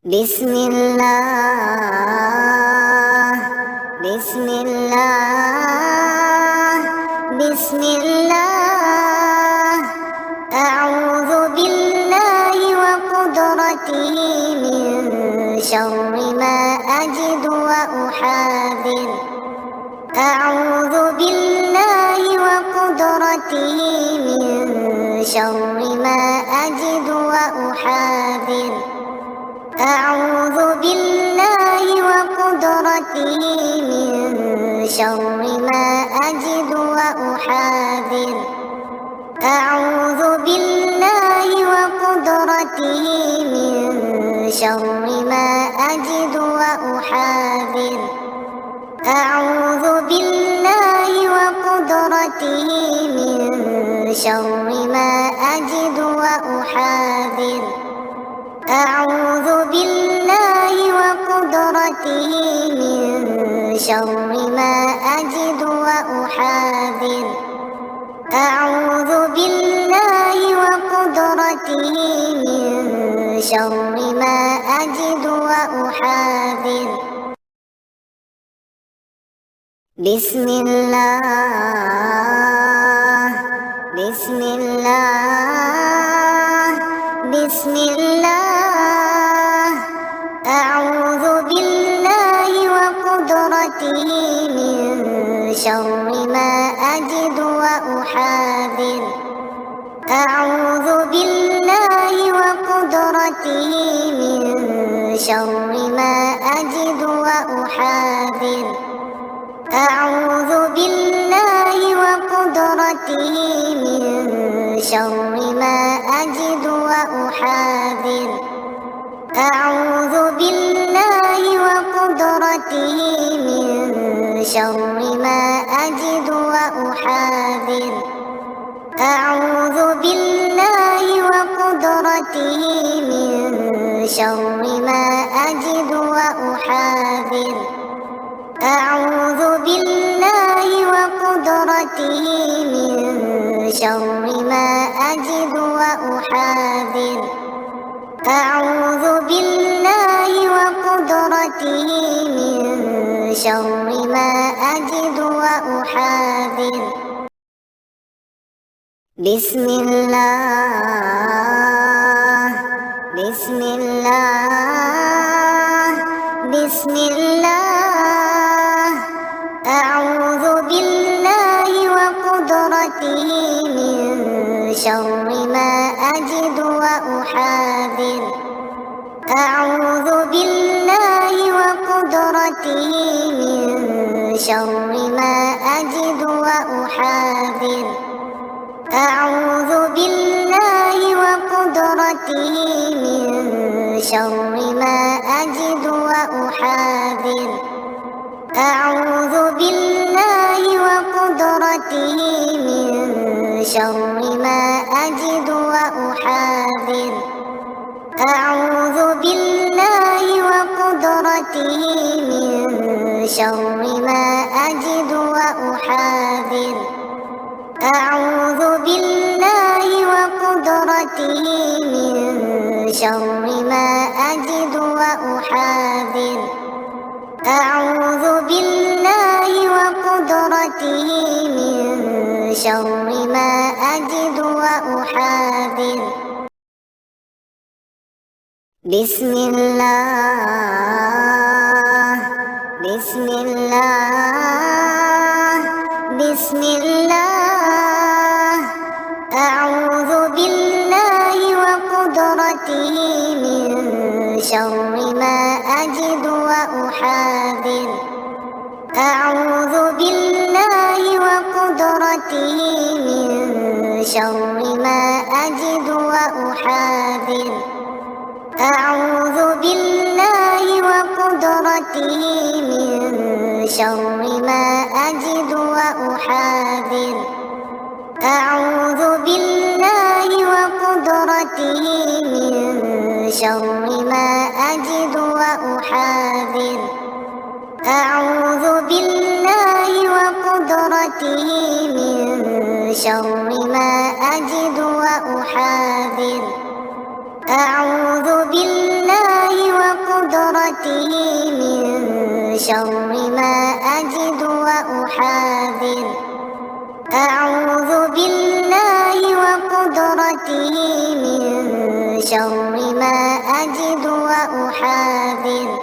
بسم الله بسم الله بسم الله أعوذ بالله وقدرته من شر ما أجد وأحاذر أعوذ بالله وقدرته من شر ما أجد وأحاذر أعوذ بالله وقدرته من شر ما أجد وأحاذر أعوذ بالله وقدرته من شر ما أجد وأحاذر أعوذ بالله وقدرته من شر ما أجد وأحاذر أعوذ بالله وقدرته من شر ما أجد وأحاذر أعوذ بالله وقدرته من شر ما أجد وأحاذر بسم الله بسم الله بسم الله أعوذ بالله وقدرته من شر ما أجد وأحاذر أعوذ بالله وقدرته من شر ما أجد وأحاذر أعوذ بالله وقدرته من شر ما أجد وأحاذر أعوذ بالله وقدرته من شر ما أجد وأحاذر أعوذ بالله وقدرته من شر ما أجد وأحاذر أعوذ بالله وقدرته من شر ما أجد وأحاذر أعوذ بالله وقدرته من شر ما أجد وأحاذر بسم الله بسم الله بسم الله أعوذ بالله وقدرته من شر ما أجد وأحاذر أعوذ بالله وقدرته من شر ما أجد وأحاذر أعوذ بالله وقدرته من شر ما أجد وأحاذر أعوذ بالله وقدرته من شر ما أجد وأحاذر أعوذ بالله وقدرته من شر ما أجد وأحاذر أعوذ بالله وقدرته من شر ما أجد وأحاذر أعوذ بالله وقدرته من شر ما أجد وأحاذر بسم الله بسم الله بسم الله أعوذ بالله وقدرته من شر ما أجد وأحاذر أعوذ بالله وقدرته من شر ما أجد وأحاذر أعوذ بالله وقدرته من شر ما أجد وأحاذر أعوذ بالله وقدرته من شر ما أجد وأحاذر أعوذ بالله وقدرته من شر ما أجد وأحاذر أعوذ بالله وقدرته وقدرته من شر ما أجد وأحاذر أعوذ بالله وقدرته من شر ما أجد وأحاذر